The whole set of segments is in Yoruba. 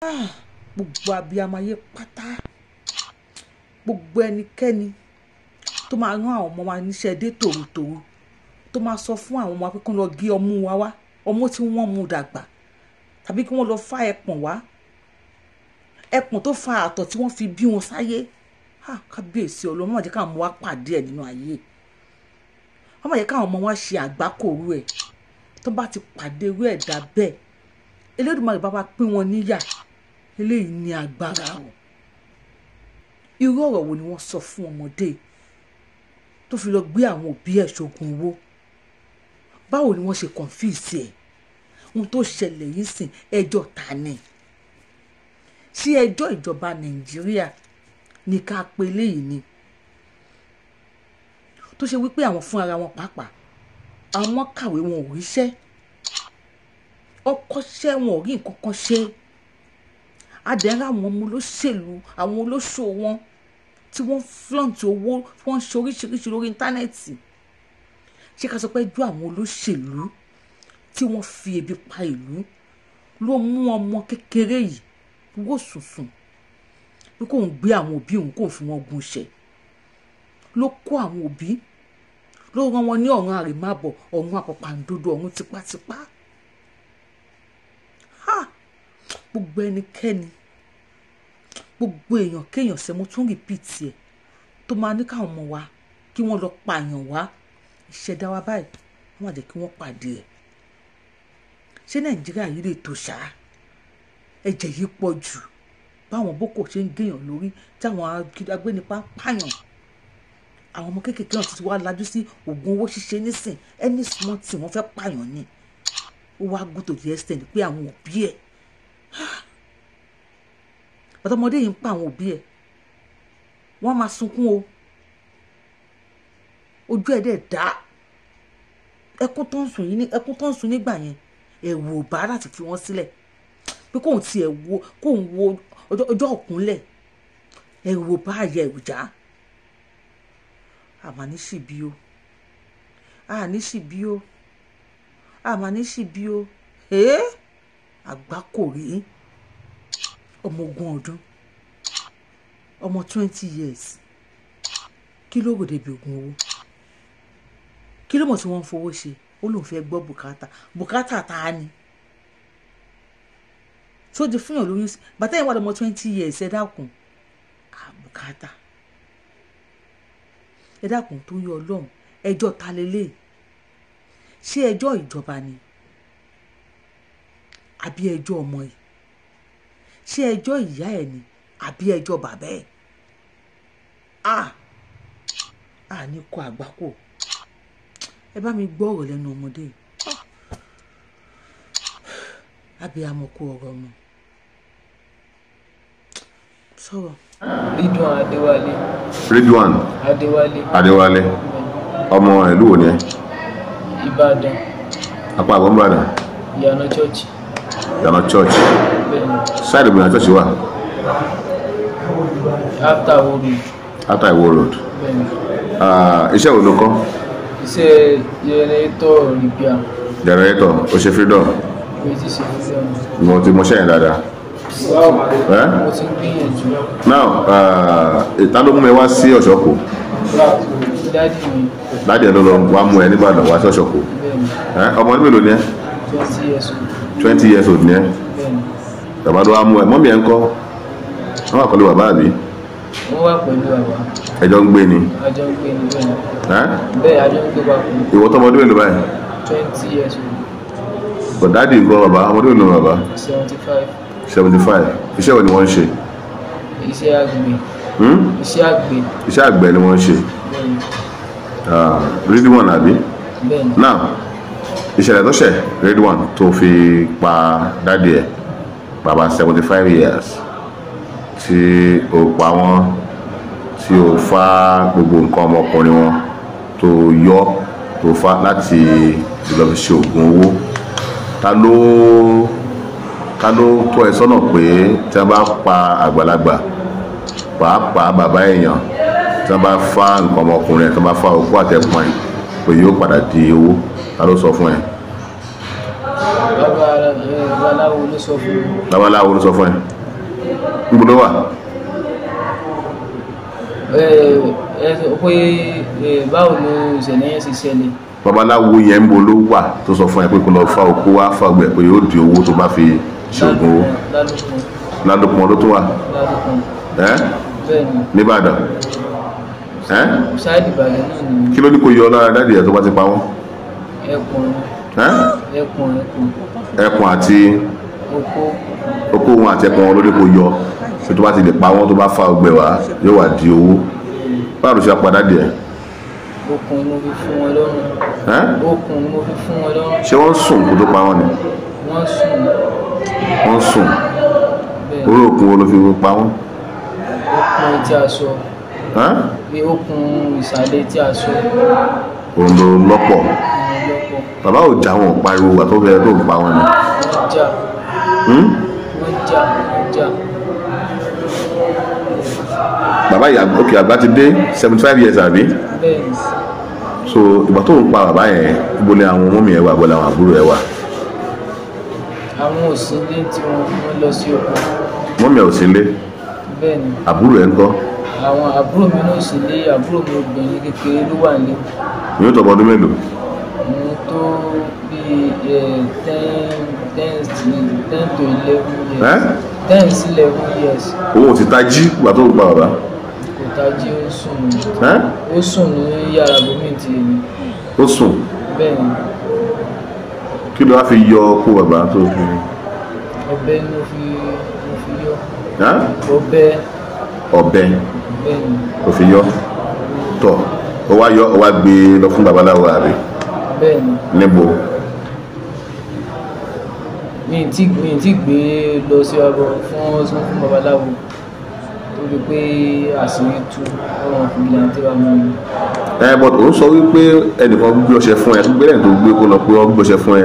Gbogbo abiyamọ ayé pátá, gbogbo ẹnikẹ́ni tó máa rán àwọn ọmọ wa níṣẹ́ dé tòrutòru, tó máa sọ fún àwọn ọmọ wa pé kí wọ́n lọ gé ọmú wa wá, ọmú tí wọ́n mú dàgbà, tàbí kí wọ́n lọ fá ẹpọ̀n wá, ẹpọ̀n tó fa àtọ̀ tí wọ́n fi bí wọn sáyé. Kábíyèsí Ọlọ́run, má jẹ́ káwọn ọmọ wa pàdé ẹ̀ nínú ayé. Má jẹ́ káwọn ọmọ wa ṣe àgbákòrú ẹ̀. Tó bá ti pàdé irú ẹ̀dá bẹ́ẹ̀, Elédùmarè bá wa pín wọn níyà. Eléyìí ní agbára o. Irú ọ̀rọ̀ wo ni wọ́n sọ fún ọmọdé tó fi lọ gbé àwọn òbí ẹ̀ ṣoògùn owó? Báwo ni wọ́n ṣe confuse ẹ̀? Ohun tó ṣẹlẹ̀ yìí sìn, ẹjọ́ ta ni? Ṣé ẹjọ́ ìjọba Nàìjíríà ní ká pe léyìí ni? Tó ṣe wípé àwọn fún ara wọn pàápàá, àwọn kàwé wọn ò ríṣẹ́, ọkọ́ṣẹ́ wọn ò rí nǹkan kan ṣe. Adẹ́rẹ́ àwọn ọmọ olóṣèlú, àwọn olóṣò wọn tí wọ́n flaunt owó, wọ́n ṣe oríṣiríṣi lórí íńtánẹ́ẹ̀tì. Ṣé ká sọ pé ẹjọ́ àwọn olóṣèlú tí wọ́n fi ebi pa ìlú ló mú ọmọ kékeré yìí wò sùnsùn bí kò ń gbé àwọn òbí òun kò fi wọn gun ṣẹ, ló kó àwọn òbí, ló rán wọn ní ọ̀run àrèmábọ̀, ọ̀run àpàpàǹdodo, ọ̀run tipátipá. Gbogbo ẹnikẹ́ni, gbogbo èèyàn kéèyàn ṣe, mo tún rìpíìtì ẹ̀, tó máa ní káwọn ọmọ wa kí wọ́n lọ pààyàn wá, ìṣẹ̀dá wa báyìí wọ́n má jẹ́ kí wọ́n pàdé ẹ̀. Ṣé Nàìjíríà yìí lè tó ṣá? Ẹ̀jẹ̀ yìí pọ̀ jù. Báwọn boko ṣe ń gèèyàn lórí, táwọn agbénipa ń pààyàn. Àwọn ọmọ kéékèèké náà ti wá lajú sí oògùn owó ṣíṣe nísìn, ẹni small tí wọ́n fẹ́ pààyàn ni. Ó wá go to the extent pé àwọn òbí ẹ̀, ọ̀dọ́mọdé yìí ń pa àwọn òbí ẹ̀, wọ́n máa sunkún o. Ojú ẹ̀ dẹ̀ dá. Ẹkún tó ń sùn nígbà yẹn, ẹ̀rù ò bá láti fi wọ́n sílẹ̀ pé kóun wo ọjọ́ òkúnlẹ̀, ẹ̀rù ò bá àyà ẹ̀rù já. Àmà ní ṣìbí o, àmà ní ṣìbí o. Àgbákò rí ọmọ 20 ọdún, ọmọ 20 years, kí ló ròde bí ogun owó? Kí ló mọ̀ tí wọ́n ń fowó ṣe? Ó lóun fẹ́ gbọ́ bùkátà ta ni? Tó di fún yàn lóyún sí bàtà yẹn wà lọ́mọ 20 years, ẹ dákun. Bùkátà, ẹ dákun tó yọ Ọlọ́run, ẹjọ́ ta lélẹ̀? Ṣé ẹjọ́ ìjọba ni àbí ẹjọ́ ọmọ yìí? Ṣé ẹjọ́ ìyá ẹ̀ ni àbí ẹjọ́ bàbá ẹ̀? Ní kó àgbákò. Ẹ bá mi gbọ́ ọ̀rọ̀ lẹ́nu ọmọdé. Abiyamọ kú ọ̀rọ̀ ọmọ. Sọ̀rọ̀. Ridwan Adéwálé. Ọmọ ìlú wo ni ẹ? Ìbàdàn. Apá àbọ̀ Ìbàdàn. Ìyànà church. Sáìdì ìgbìyànjú church wà? After Iwo Road. Iṣẹ́ wo ló kọ́? Iṣẹ́ generator repair. Generator, ó ṣe freedom. Mo ti mọṣẹ́ yẹn dáadáa. Mo ti gbìyànjú. Now, ìta ló mú ẹ wá sí Ọ̀ṣọ́kù? Dádì ẹ ló lọ wá mú ẹ nígbàdàn wá sí Ọ̀ṣọ́kù. Ọmọ ọdún mélòó ni ẹ? 20 years old ni ẹ? Bàbá ló wá mú ẹ. Mọ́mí ẹ ń kọ́? Wọ́n wà pẹ̀lú bàbá àbí? Wọ́n wà pẹ̀lú bàbá. Ẹjọ́ ń gbé ni? Ẹjọ́ ń gbé ni bẹ́ẹ̀. Bẹ́ẹ̀ ẹjọ́ ń gbé papọ̀. Ìwọ tọmọ ọdún mélòó báyìí? 20 years old. But dádì ń kọ́ bàbá, ọmọdé mélòó bàbá? 75. Iṣẹ́ wo ni wọ́n ń ṣe? Iṣẹ́ àgbẹ̀. Iṣẹ́ àgbẹ̀ ni wọ́n ń ṣe. Ridwan àbí? Now, ìṣẹ̀lẹ̀ tó ṣẹ̀ Ridwan tó fi pa dádì ẹ̀, bàbá 75 years, tí ó pa wọ́n, tí ó fá gbogbo nǹkan ọmọkùnrin wọn, tó fá láti lọ fi ṣe oògùn owó. Ta ló tọ́ ẹ sọ́nà pé tí wọ́n bá pa àgbàlagbà, pàápàá bàbá èèyàn, tí wọ́n bá fá nǹkan ọmọkùnrin ẹ̀, tí wọ́n bá fá okó àtẹ̀pọ̀n ẹ̀, pé yóò padà di owó? Ta ló sọ fún ẹ? Bàbá babaláwo ló sọ fún mi. Babaláwo ló sọ fún ẹ. Níbo ló wà? Sọ pé báwo ló ìṣẹ̀lẹ̀ yẹn ṣe ṣẹlẹ̀. Babaláwo yẹn níbo ló wà tó sọ fún ẹ pé kó lọ fa òkú wá fàgbẹ̀ pé yóò di owó tó bá fi ṣògùn owó. Ládùpọ̀ ló tún wà. Bẹ́ẹ̀ni. Níbàdàn. Ṣáìdì Ìbàdàn náà ni. Kí ló ní kó yọ lára dáàdì ẹ̀ tó bá ti pa wọ́n? Ẹkùn àti oko wọn àti ẹkùn wọn ló ní kó yọ pé tó bá ti lè pa wọ́n tó bá fa ọgbẹ́ wá yóò wá di owó. Báwo ló ṣe pa dáàdì ẹ̀? Okùn mo fi fún wọn lọ́rùn. Okùn mo fi fún wọn lọ́rùn. Ṣé wọ́n sùn kó tó pa wọ́n ni? Wọ́n sùn. Orí okùn wo ló fi pa wọ́n? Okùn tí a sọ. Bí okùn ìsàlẹ̀ tí a sọ. Òun ló lọ́pọ̀. Bàbá ò já wọn pariwo wà tó fẹ́ tó pa wọn ni. Wọ́n jà. Bàbá ìyá òkè àgbà ti dé 75 years àbí? Bẹ́ẹ̀ni. So ìgbà tó ń pa bàbá yẹn ibo ni àwọn mọ́mí ẹ wà bọ́lá àwọn àbúrò ẹ wà? Àwọn òsínlé tí wọ́n lọ sí oko. Mọ́mí ẹ ò sílé? Bẹ́ẹ̀ni. Àbúrò ẹ ń kọ́? Àwọn àbúrò mi náà sílé, àbúrò mi obìnrin kékeré ló wà ní. Yóò tọ́ ọdún mélòó? Mo tó bí 10 to 11 years. 10 sí 11 years. Òun ò sì tají ìgbà tó ń pa bàbá? Kò tají, ó sùn. Ó sùn ní yàrá bómi ti èmi. Ó sùn? Bẹ́ẹ̀ni. Kí ló wá fi yọ kó bàbá tó fi? Ọ̀bẹ ni mo fi yọ. Ọ̀bẹ. Bẹ́ẹ̀ni. Ó fi yọ. Tọ̀ ó wá yọ ó wá gbé lọ fún babaláwo àbí? Bẹ́ẹ̀ni. Níbo? Mi ti gbé lọ sí ọbọ fún babaláwo torí pé àṣírí tú ọ̀rọ̀ ìgbìyànjú tí wàá mú mi. But ó sọ wípé ẹnìkan gbé ọṣẹ fún ẹ gbé lẹ́yìn tó gbé kó lọ pé wọ́n gbé ọṣẹ fún ẹ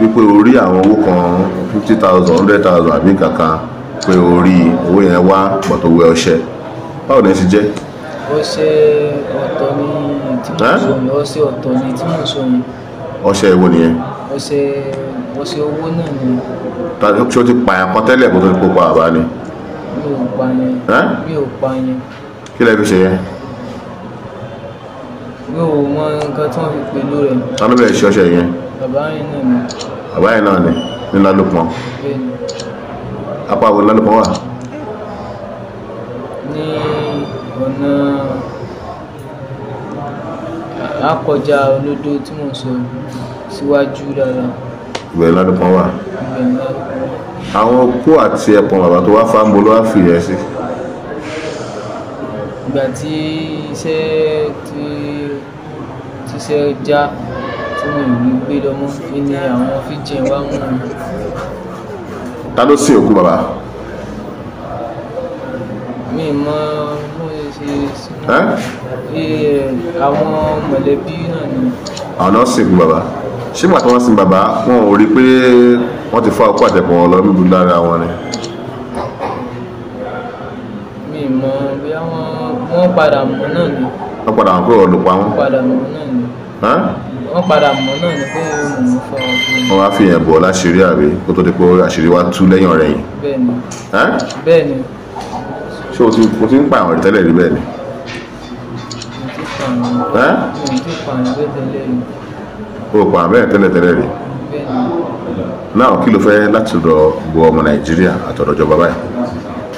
wípé o rí àwọn owó kan 50,000 100,000 àbí kankan pé o rí owó yẹn wá pọ̀ tó wẹ ọṣẹ. Báwo ni ẹ ṣe jẹ́? Ọṣẹ ọ̀tọ̀ ni tí mo sọ yẹn. Ọṣẹ ọ̀tọ̀ ni tí mo sọ yẹn. Ọṣẹ ìwo nìyẹn? Ọṣẹ owó náà ni. Ṣé o ti pààyàn kan tẹ́lẹ̀ kó tó ní kó pa bàbá ni? Mi ò pa yẹn. Mi ò pa yẹn. Kí lẹ fi ṣe yẹn? Mi ò mọ nǹkan tí wọ́n fi pẹ̀lú rẹ̀. Ta ló bẹ̀rẹ̀ ṣe ọṣẹ yẹn? Bàbá yẹn náà ni. Bàbá yẹn náà ni ní Lálùpọ̀n. Bẹ́ẹ̀ni. Apá wo Lálùpọ̀n wà? Ní ọ̀nà akọjá olódó tí mo sọ síwájú dára. Ìbẹ̀rẹ̀ Lálùpọ̀n wà. Ìbẹ̀rẹ̀ Lálùpọ̀n. Àwọn okó àti ẹpọ̀n bàbá tó wá fáńbó ló wá fi yẹn sí. Ìgbà tí iṣẹ́ já tí mo rí gbé lọ́mọ́ ní àwọn fíjì wá mú un. Ta ló sin òkú bàbá? Mi mọ bó ṣe àwọn mọ̀lẹ́bí náà ni. Àwọn náà sin òkú bàbá. Ṣé ìgbà tí wọ́n sin bàbá wọn ò rí pé wọ́n ti fọ́ ọkọ̀ àtẹ̀pọ̀ wọn lọ níbi lára wọn ni? Mi mọ bí wọ́n padà mọ̀ náà ni. Wọ́n padà mọ̀ pé ọ̀lùpọ̀ àwọn? Wọ́n padà mọ̀ náà ni. Wọ́n padà mọ̀ náà ni pé mo fọ́ ọkùnrin. Wọ́n wá fi yẹn bọ̀ láṣìírí àbí kó tó di pé àṣírí wá tú lẹ́yìn ọ̀rẹ́ yìí? Bẹ́ẹ̀ni. Bẹ́ẹ̀ni. Ṣé o ti ń pa àwọn ìtẹ́lẹ̀ rí bẹ́ẹ̀ ni? Mi ti pa àwọn bẹ́ẹ̀ tẹ́lẹ̀ rí. O pa àwọn bẹ́ẹ̀ tẹ́lẹ̀ rí? Náà kí ló fẹ́ láti ọ̀dọ̀ gbogbo ọmọ Nàìjíríà àtọ̀dọ̀ ìjọba báyìí?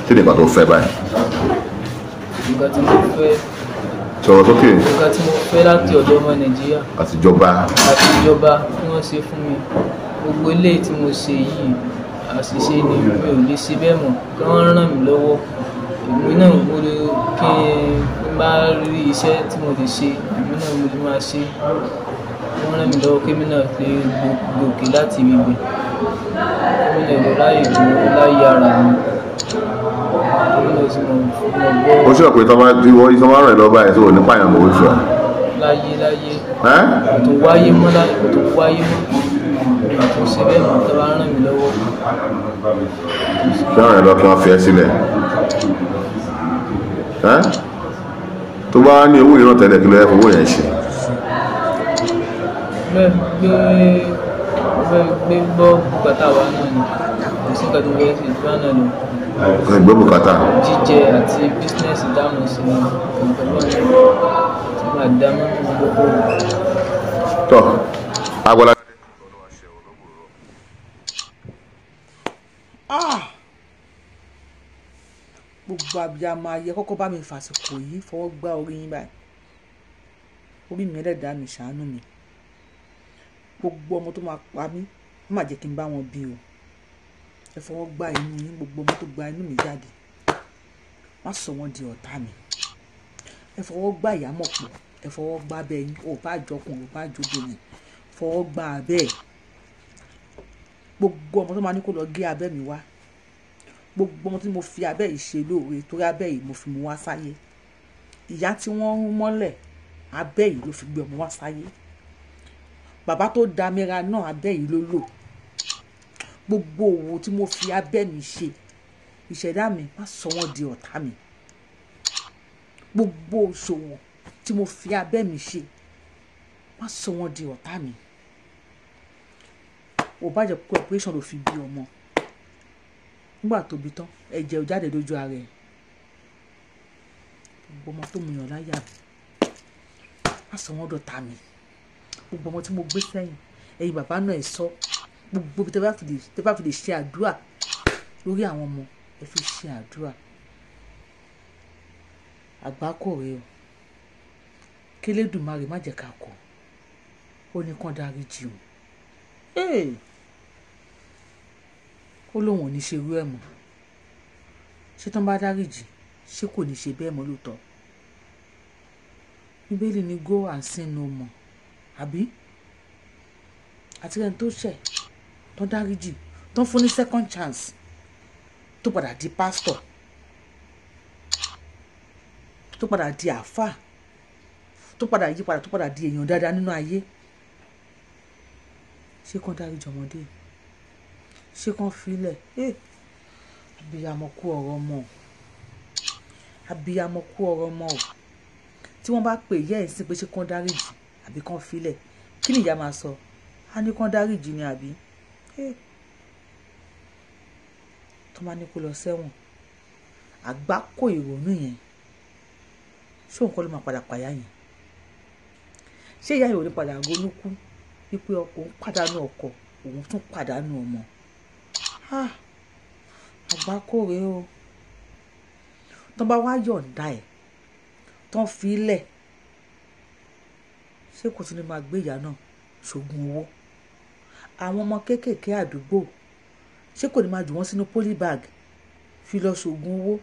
Kí ni nǹkan tó fẹ́ báyìí? Nǹkan tí mo fẹ́. Sọ̀rọ̀ sókè. Nǹkan tí mo fẹ́ láti ọ̀dọ̀ ọmọ Nàìjíríà. Àtijọba. Àtijọba kí wọ́n ṣe fún mi. Gbogbo eléyìí tí mo ṣe yìí àṣìṣe ni mi ò lè ṣe bẹ́ẹ̀ mọ́ kí wọ́n ràn mí lọ́wọ́. Èmi náà mo lè kí n bá rí iṣẹ́ tí mo lè ṣe èmi náà mo lè máa ṣe. Wọ́n ràn mí lọ́wọ́ kí èmi náà lè gòkè láti ibi bẹ̀. Èmi náà lè ráyè gbòòrò láyé ara mi. Ó ṣe ọ̀pẹ tó máa rìn lọ báyìí tó ní pààyàn mọ̀ oṣù à? Láyé. Kò tó wáyé mọ́ láyé, kò tó wáyé mọ́. Kò sí bẹ́ẹ̀ mọ́ tó bá ràn mí lọ́wọ́. Kí wọ́n rìn lọ kí wọ́n fi ẹ́ sílẹ̀. Tó bá ní owó ìran tẹ́lẹ̀ kí ló yẹ fowó yẹn ṣe? Gbé gbọ́ bùkátà wa náà ni. kò sí nǹkan tó fẹ́ ṣe ìtura náà lọ. Gbé bùkátà. Jíjẹ àti bísínẹ́sì dáhùn sí ní nǹkan náà tí máa dá mọ́ gbogbo. Tọ́ agbọ́lá. Gbogbo abiyamọ ayé kọ́kọ́ bá mi fàsìkò yìí fọwọ́ gbá orí yín báyìí. Orí mi Ẹlẹ́dàá mi ṣàánú mi. Gbogbo ọmọ tó máa pa mí má jẹ́ kí n bá wọn bí o. Ẹ fọwọ́ gbá inú yín, gbogbo ọmọ tó gba inú mi jáde má sọ wọ́n di ọ̀tá mi. Ẹ fọwọ́ gbá ìyámọ̀ pọ̀, ẹ fọwọ́ gbá abẹ́ yín, ò bá jọkùnrin, ò bá jóbìnrin, fọwọ́ gbá abẹ́ ẹ̀. Gbogbo ọmọ tó máa ní kó lọ gé abẹ́ mi wá, gbogbo ọmọ tí mo fi abẹ́ yìí ṣe lóore torí abẹ́ yìí mo fi mú wá sáyé. Ìyá tí wọ́n rún mọ́lẹ̀ abẹ́ yìí ló fi gbé ọmọ wá sáyé. Bàbá tó da mẹ́ra náà abẹ́ yìí ló lò. Gbogbo òwò tí mo fi abẹ́ mi ṣe, ìṣẹ̀dá mi má sọ wọ́n di ọ̀tá mi. Gbogbo òṣòwò tí mo fi abẹ́ mi ṣe má sọ wọ́n di ọ̀tá mi. Ò bá jẹ́ pé operation ló fi bí ọmọ, nígbà tó bí tán ẹ̀jẹ̀ ò jáde lójú ara ẹ̀. Gbogbo ọmọ tó mìíràn láyà mi má sọ wọ́n dọ̀tá mi. Gbogbo ọmọ tí mo gbé sẹ́yìn ẹ̀yin bàbá náà ẹ̀ sọ. Gbogbo bí tẹ́ bá fi lè ṣe àdúrà lórí àwọn ọmọ ẹ fi ṣe àdúrà. Àgbákò rẹ o, k'Elédùmarè má jẹ́ ká kọ̀, ó ní kán dáríjì o. Ó lóun ò ní ṣe irú ẹ̀ mọ́. Ṣé tán bá dáríjì ṣé kò ní ṣe bẹ́ẹ̀ mọ́ lóòótọ́? Bíbélì ní go and sin no more, àbí? Àti ẹni tó ṣẹ̀ tán dáríjì tán fún ní second chance tó padà di pastor, tó padà di àáfàá, tó padà yí padà, tó padà di èèyàn dáadáa nínú ayé. Ṣé kán dáríjì ọmọdé? Ṣé kán filẹ̀? Abiyamọ kú ọ̀rọ̀ ọmọ o. Abiyamọ kú ọ̀rọ̀ ọmọ o. Tí wọ́n bá pè ìyá ẹ̀ sí pé ṣé kán dáríjì àbí kán filẹ̀, kí ni ìyá máa sọ? A ní kán dáríjì ni àbí? Tó máa ní kó lọ sẹ́wọ̀n, àgbákò ìrònú yẹn ṣé òun kọ́ ló máa padà pàyà yẹn? Ṣé ìyá yẹn ò ní padà ronú kú wípé òun pàdánù ọkọ, òun tún pàdánù ọmọ? Àgbákò rẹ o. Tán bá wá yọ̀ǹda ẹ̀ tán fi í lẹ̀, ṣé kò tún ní máa gbé ìyá náà ṣògùn owó? Àwọn ọmọ kéékèèké àdúgbò ṣé kò ní máa jù wọ́n sínú polybag fi lọ ṣògùn owó?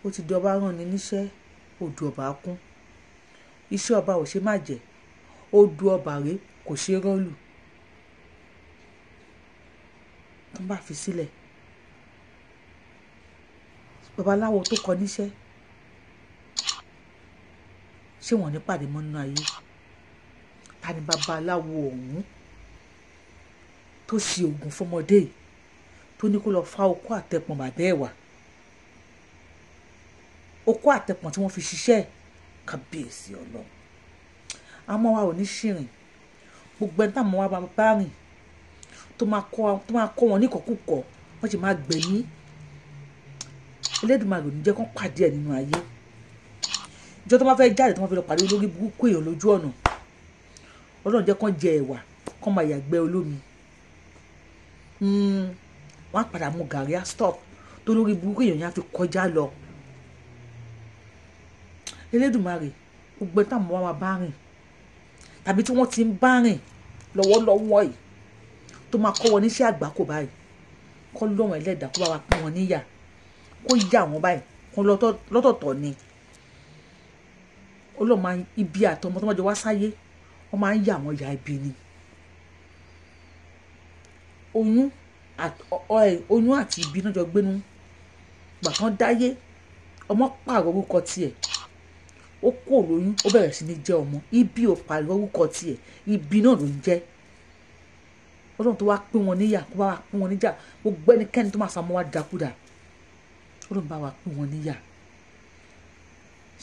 Ó ti di ọba rán ni níṣẹ́, odù ọba kún. Iṣẹ́ ọba ò ṣe má jẹ́, odù ọba rèé kò ṣe rọ́ọ̀lù. Tán bá fi sílẹ̀, babaláwo tó kọ níṣẹ́ ṣé wọ́n ní pàdé mọ́ nínú ayé? Ta ni babaláwo ọ̀hún tó ṣe oògùn fọmọdé tó ní kó lọ fa okó àtẹpọ̀n bàbá ẹ̀ wá? Okó àtẹpọ̀n tí wọ́n fi ṣiṣẹ́ kábíyèsí Ọlọ́run. Àmọ́ wa ò ní ṣìrìn. Gbogbo ẹni táwọn wa bá rìn tó máa kọ́ wọn ní ìkọ̀kúkọ̀ wọ́n sì máa gbẹ̀mí. Elédùmarè ò ní jẹ́ kán pàdé ẹ̀ nínú ayé. Ìjọ tó máa fẹ́ jáde tó máa fi lọ pàdé olórí burúkú èèyàn lójú ọ̀nà, Ọlọ́run jẹ́ kán jẹ ẹ̀wà kán máa yàgbẹ́ olómi. Wọ́n á padà mu gàrí á stop tó lórí burúkú èèyàn yẹn á fi kọjá lọ. Elédùmarè gbogbo ẹni táwọn wa bá rìn tàbí tí wọ́n ti ń bá rìn lọ́wọ́lọ́wọ́ yìí tó máa kọ́ wọn níṣẹ́ àgbákò báyìí, kọ́ lọ́wọ́n Ẹlẹ́dàá kó bá wa pín wọn níyà, kó yà wọ́n báyìí kó lọ́tọ̀ọ̀tọ̀ ni. Ọlọ́run máa ibi àtọmọ tó máa jọ wá sáyé wọ́n máa ń yà wọ́n ya ibi ni. Oyún àti ibi náà jọ gbénú. Gbà tán dáyé ọmọ pààrọ̀ orúkọ tiẹ̀, ó kò lóyún ó bẹ̀rẹ̀ sí ní jẹ́ ọmọ. Ibi ò pààrọ̀ orúkọ tiẹ̀, ibi náà ló ń jẹ́. Ọlọ́run tó wá pín wọn níyà kó bá wa pín wọn níjà. Gbogbo ẹnikẹ́ni tó máa sọ ọmọ wa dàkúdà, Ọlọ́run bá wa pín wọn níyà.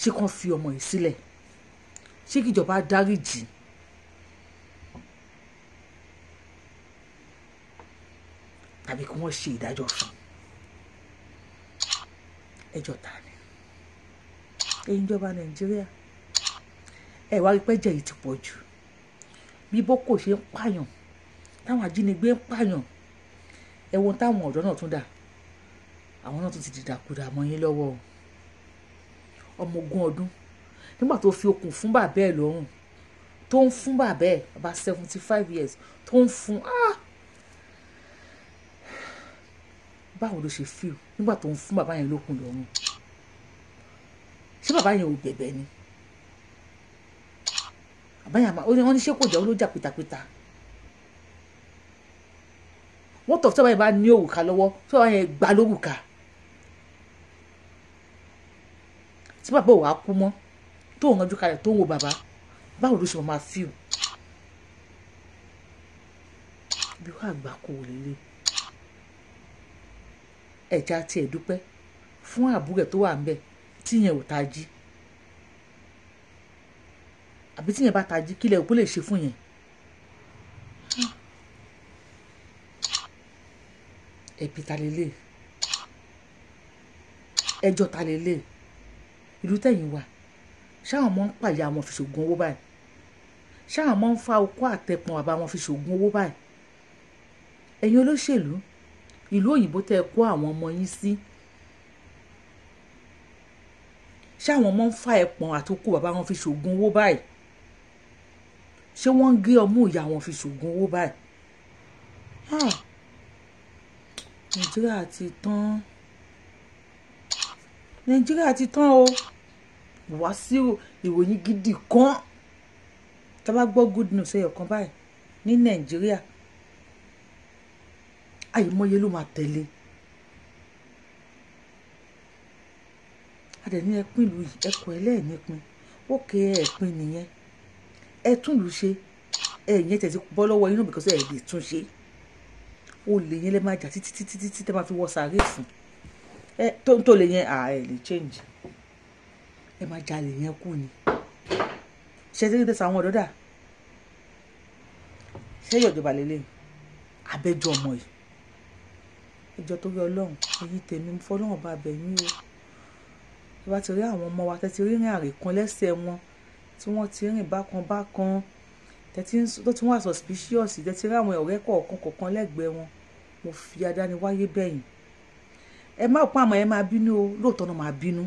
Ṣé kán fi ọmọ yìí sílẹ̀? Ṣé kíjọba dáríjì? tàbí kí wọ́n ṣe ìdájọ́ fún ẹjọ́ ta ni ẹ̀yin ìjọba Nàìjíríà ẹ wá rí pẹ́jẹ́ yìí ti pọ̀ jù bí Boko ṣe ń pààyàn táwọn ajínigbé ń pààyàn ẹ̀wọ̀n táwọn ọ̀dọ́ náà tún dà àwọn náà tún ti dìdàkudà mọ́ yín lọ́wọ́ ọmọ 20 ọdún nígbà tó fi okùn fún bàbá ẹ̀ lọ́rùn tó ń fún bàbá ẹ̀ bàbá 75 years tó ń fún báwo ló ṣe feel nígbà tó ń fún bàbá yẹn lókun lọ́rùn ṣé bàbá yẹn ò bẹ̀bẹ̀ ni bàbá yẹn wọ́n ní ṣé kò jẹ́ olójà pìtàpìtà wọ́n tọ̀ tí bàbá yẹn bá ní òrùka lọ́wọ́ tí bàbá yẹn gbà lórùka tí bàbá ò wá kú mọ́ tó ń ranjú kalẹ̀ tó ń wo bàbá báwo ló ṣe máa feel bí wàá gbà kó o lélẹ̀ ẹ̀já tiẹ̀ dúpẹ́ fún àbúrò tó wà ń bẹ̀ tíyẹn ò tají àbí tíyẹn bá tají kílẹ̀ òkú lè ṣe fún yẹn ẹ̀bí ta lélẹ̀ ẹjọ́ ta lélẹ̀ ìlú tẹ̀yìn wà ṣáwọn ọmọ ń pàyà wọn fi ṣògùn owó báyìí ṣáwọn ọmọ ń fa okó àtẹpọn àbá wọn fi ṣògùn owó báyìí ẹ̀yin olóṣèlú ìlú òyìnbó tẹ́ ẹ kó àwọn ọmọ yín sí ṣáwọn ọmọ ń fa ẹpọn àtòkù bàbá wọn fi ṣògùn owó báyìí ṣé wọ́n ń gé ọmú ìyá wọn fi ṣògùn owó báyìí Nàìjíríà ti tán Nàìjíríà ti tán o wá sí ìròyìn gidi kan tá a bá gbọ́ good news ẹyọ kan báyìí ní Nàìjíríà àìmọye ló máa tẹ̀lé adẹ̀ní ẹpín ìlú yìí ẹkọ ẹlẹ́ẹ̀nípin ó ké ẹ̀pin nìyẹn ẹ tún lù ṣe ẹ̀yìn tẹ̀sí bọ́ lọ́wọ́ inú bìkọ́sẹ̀ ẹ̀ lè tún ṣe ó lè yẹn lẹ́ máa jà títí tẹ́ máa fi wọ sàárè fún ẹ tó lè yẹn ẹ lè change ẹ máa jalè yẹn kú ni ṣe tí tẹ̀sán àwọn ọ̀dọ́ dà ṣé ìjọba lélẹ̀ abẹ́jọ́ ọmọ yìí ẹjọ́ tó rí Ọlọ́run èyí tèmi fọlọ́run bá bẹ̀ yín o bí wàá ti rí àwọn ọmọ wa tẹ́tí rírìn àrèkún lẹ́sẹ̀ wọn tí wọ́n ti rìn bákan tó ti wọ́n suspicious tẹ́tí rí àwọn ọ̀rẹ́ kọ̀ọ̀kan lẹ́gbẹ̀ẹ́ wọn mo fi adániwáyé bẹ̀yìn ẹ má pa àmọ́ ẹ máa bínú o lóòótọ́ náà máa bínú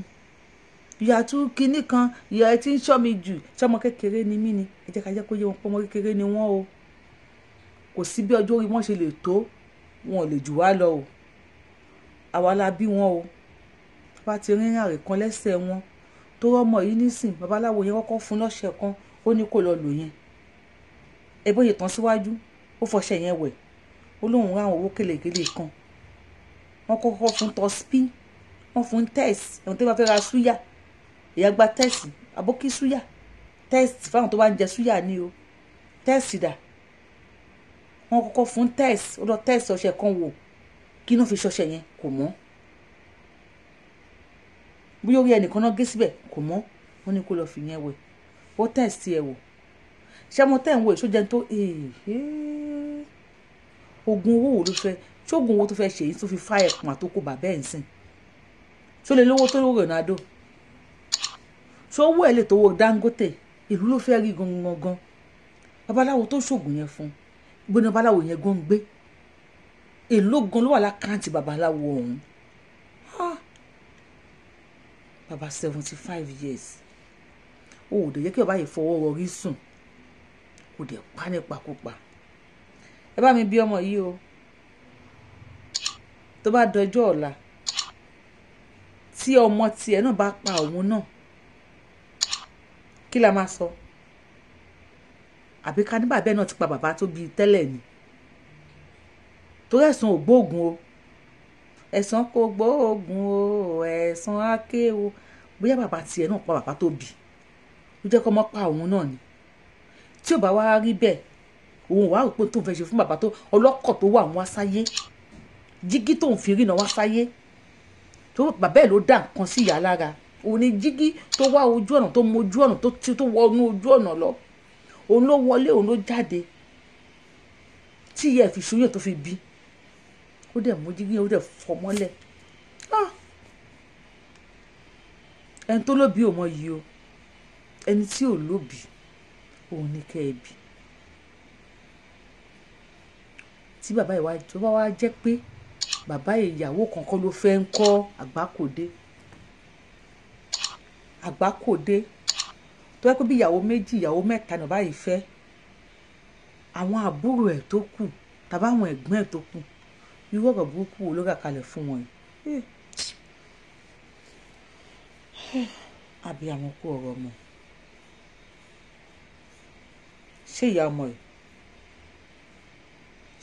ìyá tún kinní kan ìyá ẹ ti ń ṣọ́ mi jù ṣọmọ kékeré ni mí ni ẹ jẹ́ ká jẹ́ kó yé wọn pé ọmọ kékeré ni wọ́n o kò sí bí ọjọ́ orí wọn ṣe lè tó wọn ò lè jù wá lọ o àwa la bí wọn o bá ti rìnrìn àrè kan lẹ́sẹ̀ wọn tó rọ́mọ yìí nísìn babaláwo yẹn kọ́kọ́ fún lọ́ṣẹ̀ kan ó ní kó lọ lò yẹn ẹ bóyá tán síwájú ó fọṣẹ yẹn wẹ̀ ó lóun rá àwọn owó kélekèlé kan wọ́n kọ́kọ́ fún tọ́sípì wọ́n fún tẹ́ẹ̀sì ẹ̀wọ̀n tó bá fẹ́ ra súyà èèyàn gba tẹ́ẹ̀sì àbókí súyà tẹ́ẹ̀sì fáwọn tó bá ń jẹ súyà ní o tẹ́ẹ̀sì dà wọ́n kọ́kọ́ fún tẹ́ẹ̀sì ó lọ tẹ́ẹ̀sì ọṣẹ kan wò kí ló fi ṣọṣẹ yẹn kò mọ́ bóyá orí ẹnìkan náà gé síbẹ̀ kò mọ́ wọ́n ní kó lọ fi yẹn wẹ̀ ó tẹ́ẹ̀sì ẹ̀ wò ṣé mo tẹ́ ń wo èso jẹun tó oògùn owó wo ló fẹ́ ṣé oògùn owó tó fẹ́ ṣe yìí tó fi fá ẹ̀pọ̀n àtòkò bàbá ẹ̀ ń sìn ṣó lè lówó tó lówó Ronaldo ṣó owó ẹ̀ lè tó owó Dangote ìlú ló fẹ́ rí gangan babaláwo tó ṣoògùn yẹn fún gbóná babaláwo yẹn gan gbé èló gan ló wà lákàntì babaláwo ọ̀hún bàbá 75 years ó ò dé jẹ́ kí bàbá yìí fọwọ́ rọrí sùn kò dẹ̀ pa nípakúpa ẹ bá mi bí ọmọ yìí o tó bá dọjọ́ ọ̀la tí ọmọ tiẹ̀ náà bá pa òun náà kí la máa sọ àbí ká ní bàbá náà ti pa bàbá tó bí tẹ́lẹ̀ ni torí ẹ̀sùn ò gbóògùn o ẹ̀sùn kò gbóògùn o ẹ̀sùn áké o bóyá bàbá tiẹ̀ náà pa bàbá tó bí ó jẹ́ kó mọ́ pa òun náà ni tí ò bá wá rí bẹ́ẹ̀ òun wàá rò pé tó ń fẹ́ ṣe fún bàbá tó ọlọ́kọ̀ tó wà wá sáyé jígí tó ń fi rí náà wá sáyé tó bàbá ẹ̀ ló dá nǹkan sí ìyá lára òun ni jígí tó wá ojú ọ̀nà tó mọ ojú ọ̀nà tó wọ inú ojú ọ̀nà lọ òun ló wọlé òun ló jáde tí ìyá ẹ̀ fi ṣoyún tó fi bí ó dẹ̀ mú jígí ó dẹ̀ fọ́ mọ́lẹ̀. Ẹni tó lóbi ò mọ yìí o, ẹni tí ò lóbi òun ní kẹ́ ẹ bí. Tí bàbá ìwà tó bá wá jẹ́ pé bàbá ìyàwó kankan ló fẹ́ ń kọ́ àgbákòdé tó yẹ pé bí ìyàwó méjì ìyàwó mẹ́ta náà báyìí fẹ́, àwọn àbúrò ẹ̀ tó kù tàbí àwọn ẹ̀gbọ́n ẹ̀ tó kù irú ọ̀rọ̀ burúkú wo ló rà kalẹ̀ fún wọn yìí. Àbí àwọn kú ọ̀rọ̀ ọmọ. Ṣé ìyá ọmọ yìí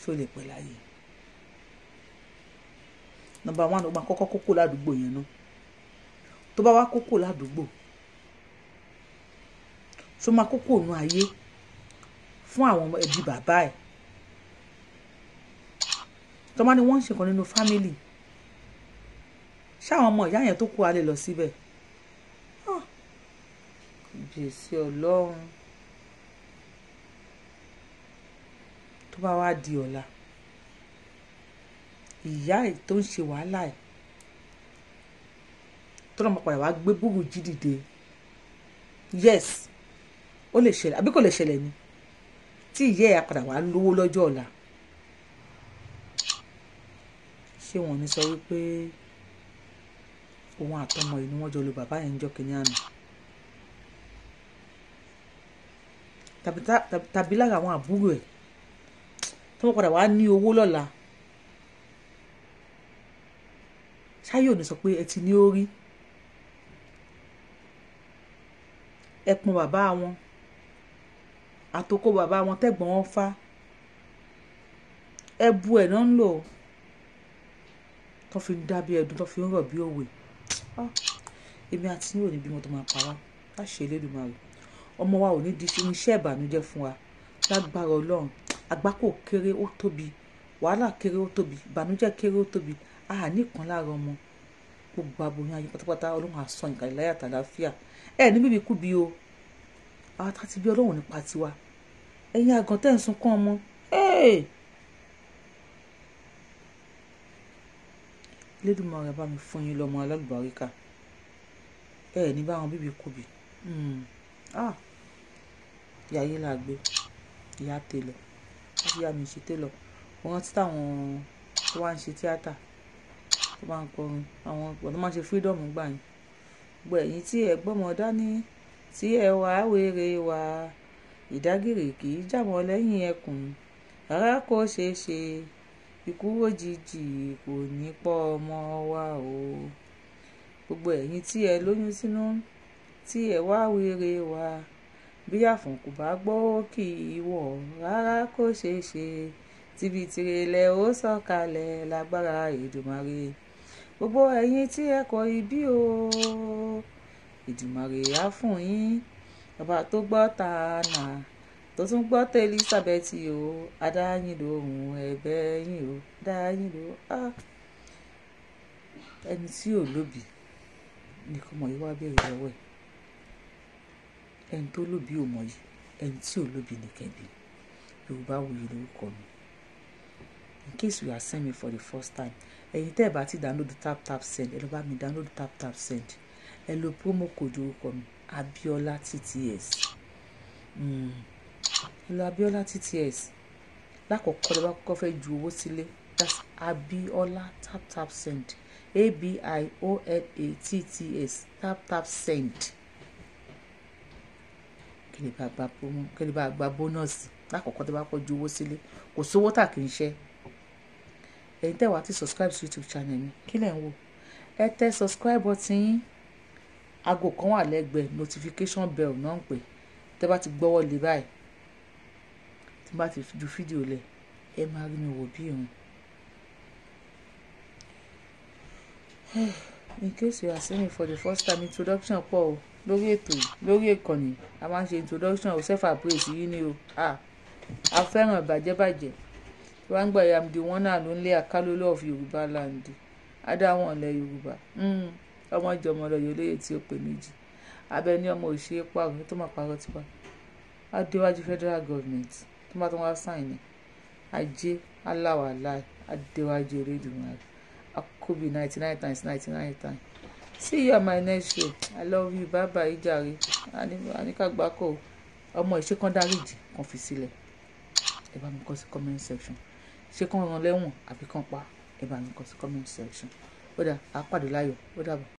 ṣó lè pẹ́ láyé? Number 1, ó máa kọ́kọ́ kókó ládùúgbò yẹn náà. Tó bá wá kókó ládùúgbò, ṣó máa kókó ònú ayé fún àwọn ẹbí bàbá ẹ̀. Tó bá ní wọ́n ń ṣe kan nínú fámìlì, ṣé àwọn ọmọ ìyá yẹn tó kú alẹ́ lọ síbẹ̀? Jésù Ọlọ́run. Tó bá wá di ọ̀la, ìyá ẹ̀ tó ń ṣe wàhálà ẹ̀ tó lọ́mọ padà wá gbé Bùrújí dìde, yes ó lè ṣẹlẹ̀ àbí kò lè ṣẹlẹ̀ ni, tí ìyá ẹ̀ padà wá lówó lọ́jọ́ ọ̀la, ṣé wọ́n ní sọ wípé òun àtọmọ yìí ni wọ́n jọ lu bàbá yẹn ń jọ́ kínní àná? Tàbí lára àwọn àbúrò ẹ̀ tí wọ́n padà wá ní owó lọ́la, ṣáyé ò ní sọ pé ẹ ti ní orí, ẹpọn bàbá wọn àtòkò bàbá wọn tẹ̀gbọ́n wọn fá, ẹbu ẹ̀ náà ń lò tó fi ń dá bí ẹdun tó fi ń rọ̀ bí òwe. Èmi àti yín ò ní bímọ tó máa pa wá láṣẹ Elédùmarè. Ọmọ wa ò ní di iṣẹ́ ìbànújẹ́ fún wa lágbára Ọlọ́run. Àgbákò kéré ó tóbi, wàhálà kéré ó tóbi, ìbànújẹ́ kéré ó tóbi, a ní kan lára ọmọ. Gbogbo aboyún ayé pátápátá Ọlọ́run á sọ ìkàlẹ̀ láyà tàlàáfíà. Ní bíbí kú bí o, àwọn tá ti bí Ọlọ́run nípa tiwa. Ẹ̀yin àgàn tẹ́ ń sunkún ọmọ, Elédùmarè bá mi fún yín lọ́mọ alálùbáríkà. Ní bá wọn bíbí kú bí. Ìyá ayé là gbé, ìyá télọ̀, ìyá mi ṣe télọ̀. Wọ́n rántí táwọn tó wá ń ṣe tíátà tó bá ń kọrin, àwọn ọ̀pọ̀ tó máa ń ṣe freedom gbà yín. Gbọ́ ẹ̀yin tí ẹ gbọ́mọ dání, tí ẹ wá wèrè wá, ìdágìrì kì í jàmọ́ lẹ́yìn ẹkùn, rárá kò ṣeé ṣe, ikú òjijì kò ní pọ̀ ọmọ wa o. Gbogbo ẹ̀yin tí ẹ lóyún sínú, tí ẹ wá wèrè wá, bí àfọ̀n kò bá gbọ́ kì í wọ̀, rárá kò ṣeé ṣe, tìbí tirẹ̀lẹ̀ ó sọ̀kalẹ̀ lágbára Èdùmàrè. Gbogbo ẹ̀yin tí ẹ kọ ibi o, Èdùmàrè á fún yín, bàbá tó gbọ́ tàànà tó tún gbọ́ tẹ Elizabeth o, adáyín lóhùn ẹ̀bẹ̀ yín o, dáyín ló. Ẹni tí ò lóbi ní kò mọ̀ yìí wá bẹ̀rẹ̀ lọ́wọ́ ẹ̀. Ẹni tó lóbi ò mọ̀ yìí, ẹni tí ò lóbi ní kẹ́bi. Yorùbáwùyí lórúkọ mi. In case you are seeing me for the first time, ẹ̀yin tẹ́ ẹ bá ti download tap send, ẹ lọ bá mi download tap send. Ẹ lo promo code orúkọ mi Abiola TTS. Ẹ lo Abiola TTS. Lákọ̀ọ́kọ́ ló bá kọ́kọ́ fẹ́ ju owó sílé, that's Abiola tap send. ABIOLATTS tap send. Kí lè bá gba promo, kí lè bá gba bónọ́ọ̀sì lákọ̀ọ́kọ́ tó bá kọ́ ju owó sílé. Kò sówó tà kì í ṣe. Ẹ̀yin tẹ́ wá ti subscribe sí YouTube channel mi, kí lẹ̀ ń wò? Ẹ tẹ subscribe button yín, aago kan wà lẹ́gbẹ̀ẹ́, notification bell náà ń pè. Tẹ́ bá ti gbọ́wọ́ lé báyìí, tí bá ti ju fídíò lẹ̀, ẹ máa rí mi wò bí irun. In case you are seeing me for the first time, introduction pọ̀ o lórí ètò yìí, lórí ìkànnì a máa ń ṣe introduction o, self appraise yìí ni o. A fẹ́ràn bàjẹ́. Wọ́n gbọ́ I am the one and only Akalolo of Yorùbá land. Adáwọn ilẹ̀ Yorùbá. Ọmọ ìjọmọ lọ yóò léyè tí ó pè méjì. Abẹ ní ọmọ òṣèré pààrọ̀ tó máa pààrọ̀ tipa. Adéwájú federal government tó máa tó wá sáìn ní. Ajé aláwàláì Adéwájú Elédùmarè. Akubi 99 times 99 times. See you at my next show. I love you. Bye bye jàre. Anika gbako ọmọ ìṣe kan dáríjì kan fi sílẹ̀. Ẹ bá mi kọ sí comment section. Ṣé kan rán lẹ́wọ̀n àbí kan pa? Ẹ bá mi kọ sí comment section. Ó dà, a pàdé láyọ̀. Ó dàbọ̀.